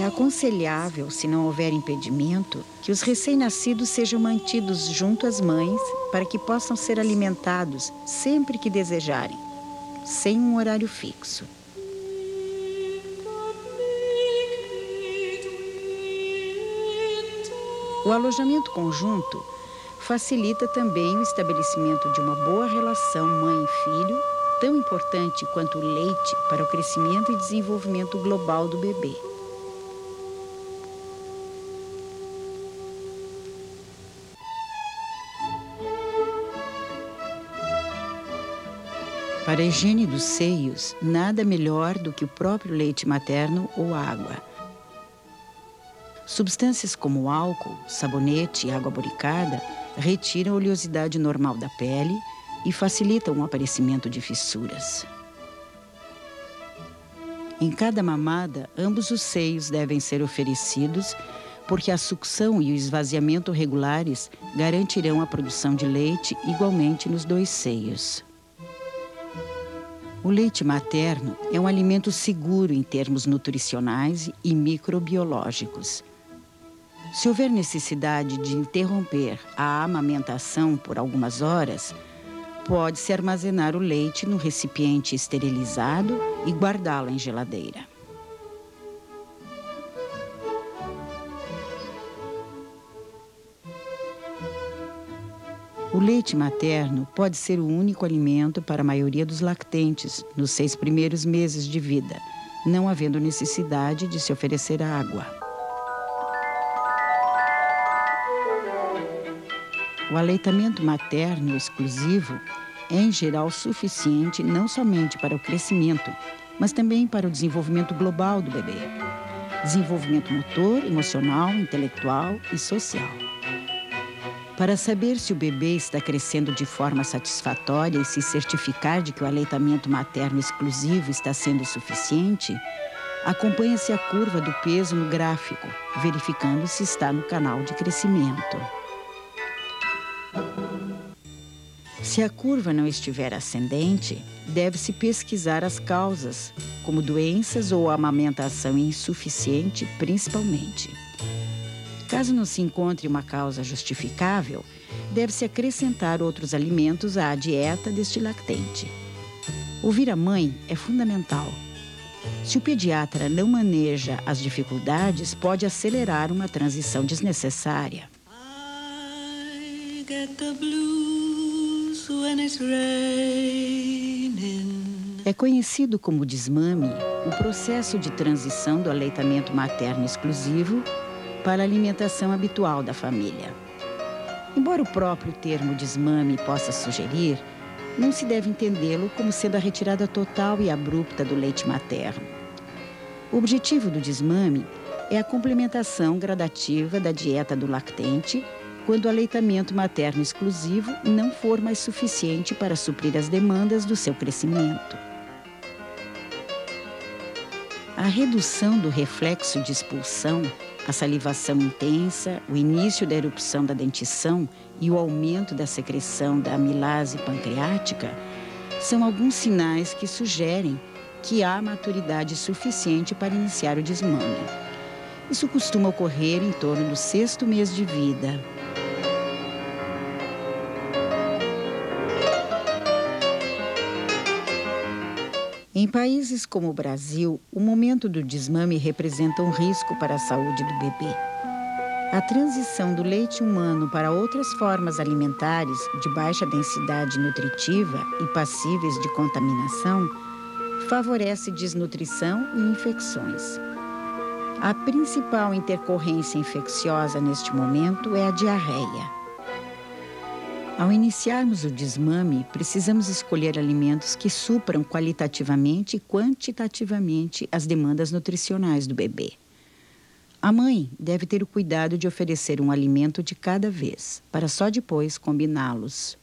É aconselhável, se não houver impedimento, que os recém-nascidos sejam mantidos junto às mães para que possam ser alimentados sempre que desejarem, sem um horário fixo. O alojamento conjunto facilita também o estabelecimento de uma boa relação mãe e filho, tão importante quanto o leite para o crescimento e desenvolvimento global do bebê. Para a higiene dos seios, nada melhor do que o próprio leite materno ou água. Substâncias como álcool, sabonete e água boricada retiram a oleosidade normal da pele e facilitam o aparecimento de fissuras. Em cada mamada, ambos os seios devem ser oferecidos, porque a sucção e o esvaziamento regulares garantirão a produção de leite igualmente nos dois seios. O leite materno é um alimento seguro em termos nutricionais e microbiológicos. Se houver necessidade de interromper a amamentação por algumas horas, pode-se armazenar o leite no recipiente esterilizado e guardá-lo em geladeira. O leite materno pode ser o único alimento para a maioria dos lactentes nos 6 primeiros meses de vida, não havendo necessidade de se oferecer água. O aleitamento materno exclusivo é, em geral, suficiente não somente para o crescimento, mas também para o desenvolvimento global do bebê. Desenvolvimento motor, emocional, intelectual e social. Para saber se o bebê está crescendo de forma satisfatória e se certificar de que o aleitamento materno exclusivo está sendo suficiente, acompanha-se a curva do peso no gráfico, verificando se está no canal de crescimento. Se a curva não estiver ascendente, deve-se pesquisar as causas, como doenças ou amamentação insuficiente, principalmente. Caso não se encontre uma causa justificável, deve-se acrescentar outros alimentos à dieta deste lactente. Ouvir a mãe é fundamental. Se o pediatra não maneja as dificuldades, pode acelerar uma transição desnecessária. I get the blues when it's raining. É conhecido como desmame o processo de transição do aleitamento materno exclusivo para a alimentação habitual da família. Embora o próprio termo desmame possa sugerir, não se deve entendê-lo como sendo a retirada total e abrupta do leite materno. O objetivo do desmame é a complementação gradativa da dieta do lactente quando o aleitamento materno exclusivo não for mais suficiente para suprir as demandas do seu crescimento. A redução do reflexo de expulsão, a salivação intensa, o início da erupção da dentição e o aumento da secreção da amilase pancreática são alguns sinais que sugerem que há maturidade suficiente para iniciar o desmame. Isso costuma ocorrer em torno do 6º mês de vida. Em países como o Brasil, o momento do desmame representa um risco para a saúde do bebê. A transição do leite humano para outras formas alimentares de baixa densidade nutritiva e passíveis de contaminação favorece desnutrição e infecções. A principal intercorrência infecciosa neste momento é a diarreia. Ao iniciarmos o desmame, precisamos escolher alimentos que supram qualitativamente e quantitativamente as demandas nutricionais do bebê. A mãe deve ter o cuidado de oferecer um alimento de cada vez, para só depois combiná-los.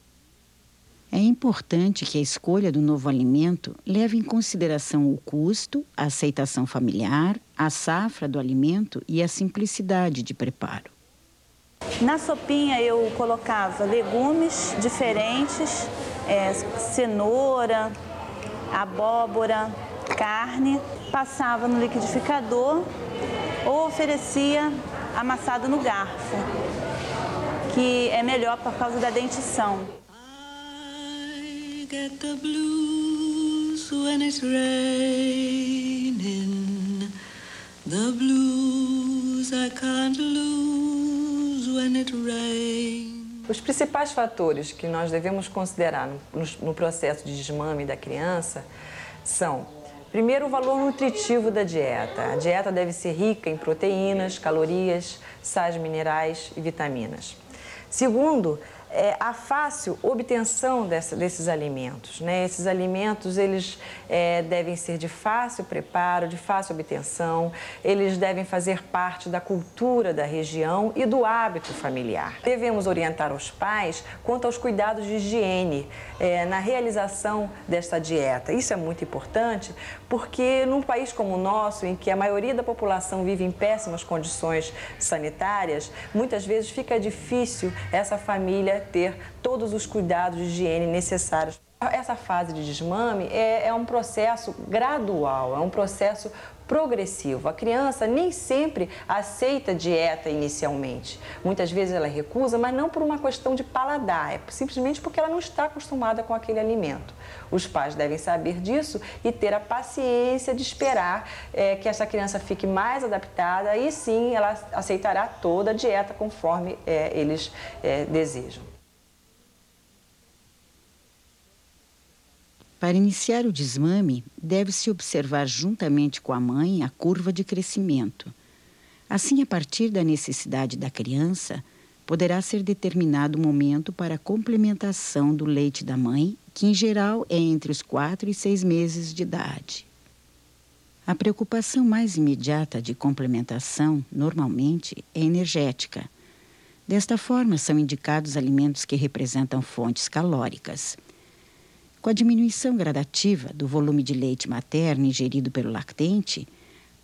É importante que a escolha do novo alimento leve em consideração o custo, a aceitação familiar, a safra do alimento e a simplicidade de preparo. Na sopinha eu colocava legumes diferentes, cenoura, abóbora, carne, passava no liquidificador, ou oferecia amassado no garfo, que é melhor por causa da dentição. I get the blues when it's raining, the blues I can't lose when it rains. Os principais fatores que nós devemos considerar no processo de desmame da criança são, primeiro, o valor nutritivo da dieta. A dieta deve ser rica em proteínas, calorias, sais minerais e vitaminas. Segundo, a fácil obtenção desses alimentos, né? Esses alimentos, eles devem ser de fácil preparo, de fácil obtenção, eles devem fazer parte da cultura da região e do hábito familiar. Devemos orientar os pais quanto aos cuidados de higiene na realização desta dieta. Isso é muito importante porque num país como o nosso, em que a maioria da população vive em péssimas condições sanitárias, muitas vezes fica difícil essa família ter todos os cuidados de higiene necessários. Essa fase de desmame é um processo gradual, é um processo progressivo. A criança nem sempre aceita dieta inicialmente. Muitas vezes ela recusa, mas não por uma questão de paladar, é simplesmente porque ela não está acostumada com aquele alimento. Os pais devem saber disso e ter a paciência de esperar que essa criança fique mais adaptada e sim ela aceitará toda a dieta conforme eles desejam. Para iniciar o desmame, deve-se observar juntamente com a mãe a curva de crescimento. Assim, a partir da necessidade da criança, poderá ser determinado o momento para a complementação do leite da mãe, que em geral é entre os 4 e 6 meses de idade. A preocupação mais imediata de complementação, normalmente, é energética. Desta forma, são indicados alimentos que representam fontes calóricas. Com a diminuição gradativa do volume de leite materno ingerido pelo lactente,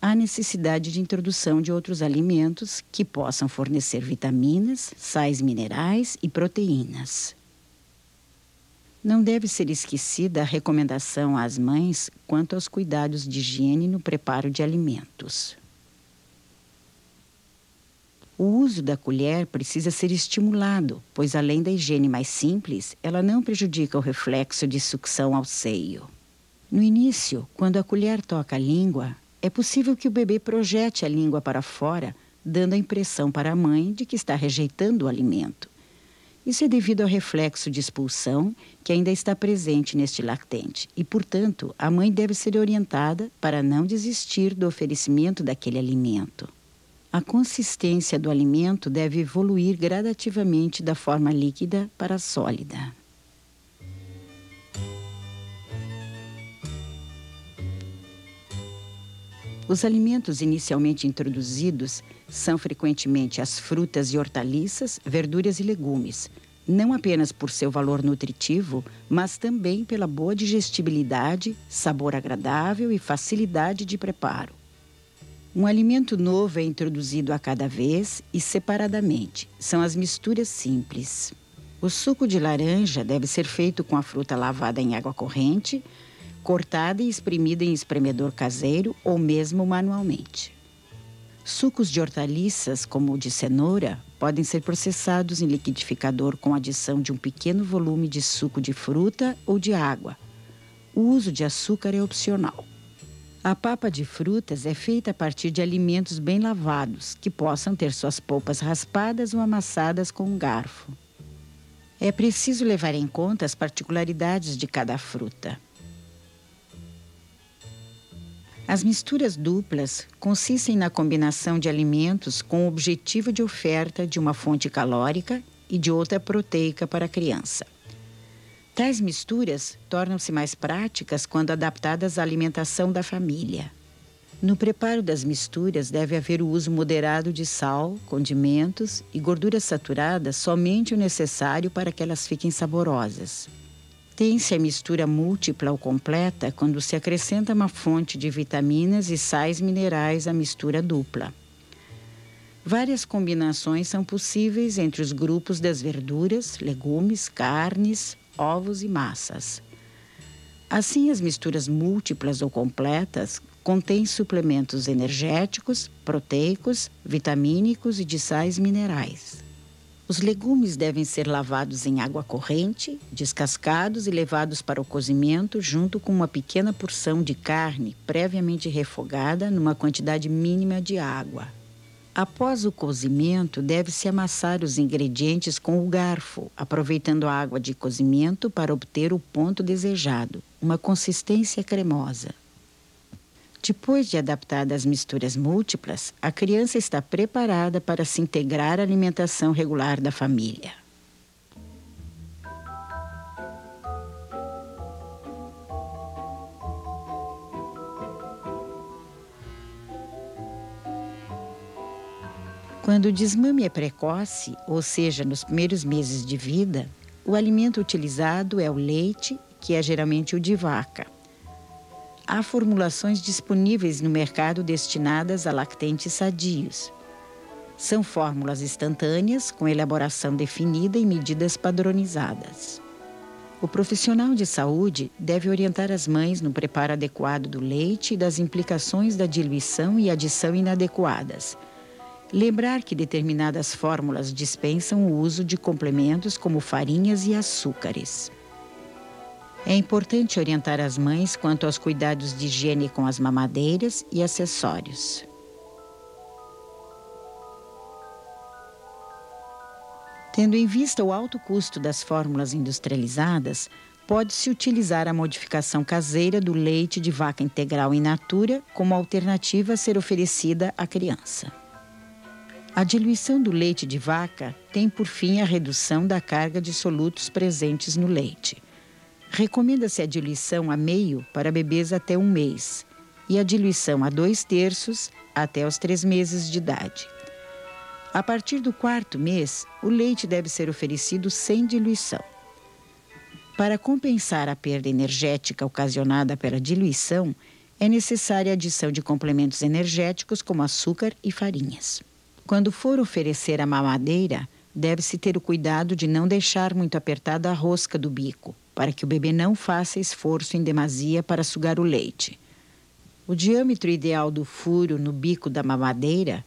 há necessidade de introdução de outros alimentos que possam fornecer vitaminas, sais minerais e proteínas. Não deve ser esquecida a recomendação às mães quanto aos cuidados de higiene no preparo de alimentos. O uso da colher precisa ser estimulado, pois além da higiene mais simples, ela não prejudica o reflexo de sucção ao seio. No início, quando a colher toca a língua, é possível que o bebê projete a língua para fora, dando a impressão para a mãe de que está rejeitando o alimento. Isso é devido ao reflexo de expulsão que ainda está presente neste lactente e, portanto, a mãe deve ser orientada para não desistir do oferecimento daquele alimento. A consistência do alimento deve evoluir gradativamente da forma líquida para a sólida. Os alimentos inicialmente introduzidos são frequentemente as frutas e hortaliças, verduras e legumes, não apenas por seu valor nutritivo, mas também pela boa digestibilidade, sabor agradável e facilidade de preparo. Um alimento novo é introduzido a cada vez e separadamente. São as misturas simples. O suco de laranja deve ser feito com a fruta lavada em água corrente, cortada e espremida em espremedor caseiro ou mesmo manualmente. Sucos de hortaliças, como o de cenoura, podem ser processados em liquidificador com adição de um pequeno volume de suco de fruta ou de água. O uso de açúcar é opcional. A papa de frutas é feita a partir de alimentos bem lavados, que possam ter suas polpas raspadas ou amassadas com um garfo. É preciso levar em conta as particularidades de cada fruta. As misturas duplas consistem na combinação de alimentos com o objetivo de oferta de uma fonte calórica e de outra proteica para a criança. Tais misturas tornam-se mais práticas quando adaptadas à alimentação da família. No preparo das misturas deve haver o uso moderado de sal, condimentos e gorduras saturadas, somente o necessário para que elas fiquem saborosas. Tem-se a mistura múltipla ou completa quando se acrescenta uma fonte de vitaminas e sais minerais à mistura dupla. Várias combinações são possíveis entre os grupos das verduras, legumes, carnes, ovos e massas. Assim, as misturas múltiplas ou completas Contém suplementos energéticos, proteicos, vitamínicos e de sais minerais. Os legumes devem ser lavados em água corrente, descascados e levados para o cozimento junto com uma pequena porção de carne previamente refogada numa quantidade mínima de água. Após o cozimento, deve-se amassar os ingredientes com o garfo, aproveitando a água de cozimento para obter o ponto desejado, uma consistência cremosa. Depois de adaptadas as misturas múltiplas, a criança está preparada para se integrar à alimentação regular da família. Quando o desmame é precoce, ou seja, nos primeiros meses de vida, o alimento utilizado é o leite, que é geralmente o de vaca. Há formulações disponíveis no mercado destinadas a lactentes sadios. São fórmulas instantâneas, com elaboração definida e medidas padronizadas. O profissional de saúde deve orientar as mães no preparo adequado do leite e das implicações da diluição e adição inadequadas. Lembrar que determinadas fórmulas dispensam o uso de complementos como farinhas e açúcares. É importante orientar as mães quanto aos cuidados de higiene com as mamadeiras e acessórios. Tendo em vista o alto custo das fórmulas industrializadas, pode-se utilizar a modificação caseira do leite de vaca integral in natura como alternativa a ser oferecida à criança. A diluição do leite de vaca tem por fim a redução da carga de solutos presentes no leite. Recomenda-se a diluição a meio para bebês até 1 mês e a diluição a 2/3 até os 3 meses de idade. A partir do 4º mês, o leite deve ser oferecido sem diluição. Para compensar a perda energética ocasionada pela diluição, é necessária a adição de complementos energéticos como açúcar e farinhas. Quando for oferecer a mamadeira, deve-se ter o cuidado de não deixar muito apertada a rosca do bico, para que o bebê não faça esforço em demasia para sugar o leite. O diâmetro ideal do furo no bico da mamadeira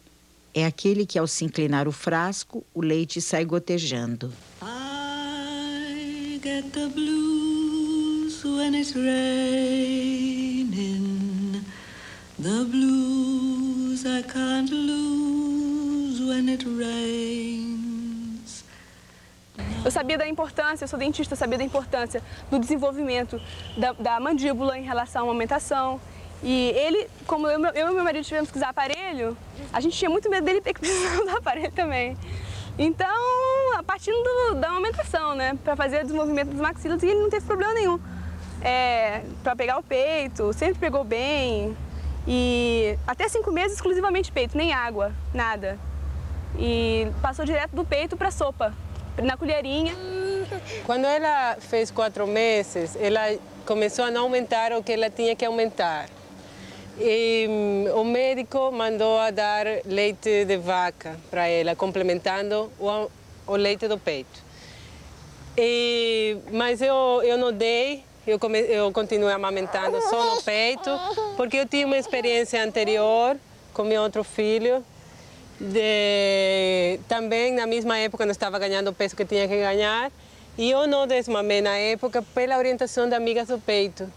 é aquele que, ao se inclinar o frasco, o leite sai gotejando. I get the blues when it's raining. The blues I can't lose when it rains. Eu sabia da importância, eu sou dentista, eu sabia da importância do desenvolvimento da mandíbula em relação à amamentação. E ele, como eu e meu marido tivemos que usar aparelho, a gente tinha muito medo dele ter que precisar usar aparelho também. Então, a partir da amamentação, né, para fazer o desenvolvimento dos maxilas, e ele não teve problema nenhum. Para pegar o peito, sempre pegou bem. E até 5 meses exclusivamente peito, nem água, nada. E passou direto do peito para a sopa, na colherinha. Quando ela fez 4 meses, ela começou a não aumentar o que ela tinha que aumentar. E o médico mandou a dar leite de vaca para ela, complementando o leite do peito. Mas eu não dei, eu continuei amamentando só no peito, porque eu tinha uma experiência anterior com meu outro filho. Também na mesma época eu estava ganhando o peso que tinha que ganhar, e eu não desmamei na época pela orientação de amigas do peito.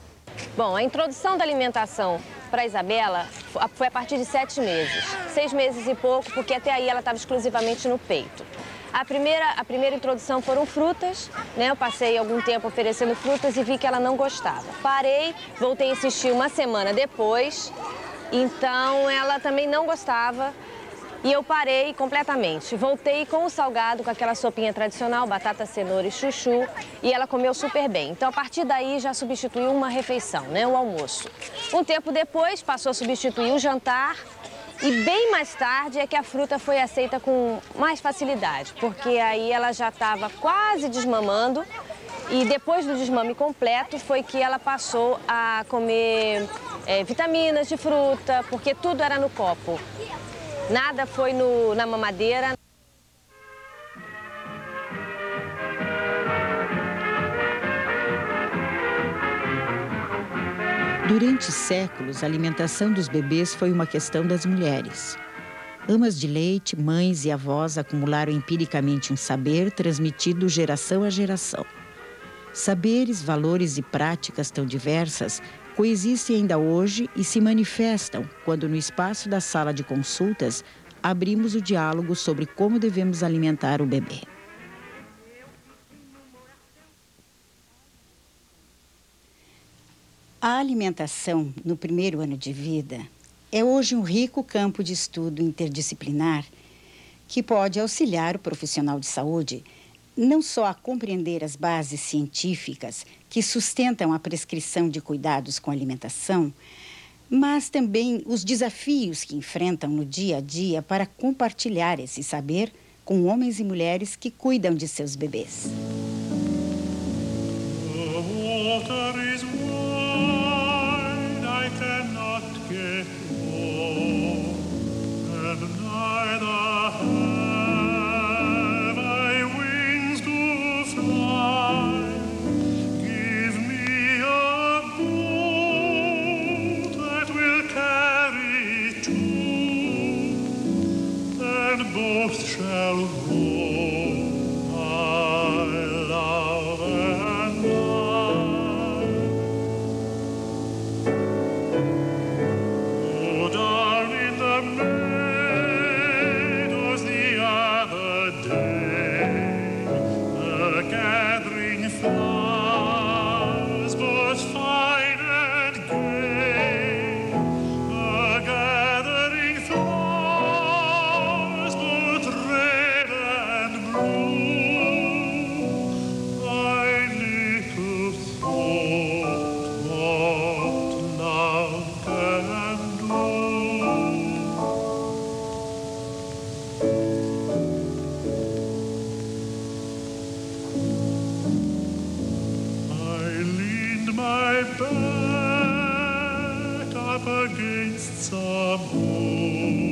Bom, a introdução da alimentação para a Isabela foi a partir de 7 meses. 6 meses e pouco, porque até aí ela estava exclusivamente no peito. A primeira introdução foram frutas, né? Eu passei algum tempo oferecendo frutas e vi que ela não gostava. Parei, voltei a insistir 1 semana depois, então ela também não gostava. E eu parei completamente. Voltei com o salgado, com aquela sopinha tradicional, batata, cenoura e chuchu, e ela comeu super bem. Então, a partir daí, já substituiu uma refeição, né, o almoço. Um tempo depois, passou a substituir o jantar, e bem mais tarde é que a fruta foi aceita com mais facilidade, porque aí ela já estava quase desmamando, e depois do desmame completo foi que ela passou a comer vitaminas de fruta, porque tudo era no copo. Nada foi na mamadeira. Durante séculos, a alimentação dos bebês foi uma questão das mulheres. Amas de leite, mães e avós acumularam empiricamente um saber transmitido geração a geração. Saberes, valores e práticas tão diversas coexistem ainda hoje e se manifestam quando, no espaço da sala de consultas, abrimos o diálogo sobre como devemos alimentar o bebê. A alimentação no primeiro ano de vida é hoje um rico campo de estudo interdisciplinar que pode auxiliar o profissional de saúde não só a compreender as bases científicas que sustentam a prescrição de cuidados com a alimentação, mas também os desafios que enfrentam no dia a dia para compartilhar esse saber com homens e mulheres que cuidam de seus bebês. Back up against some hole.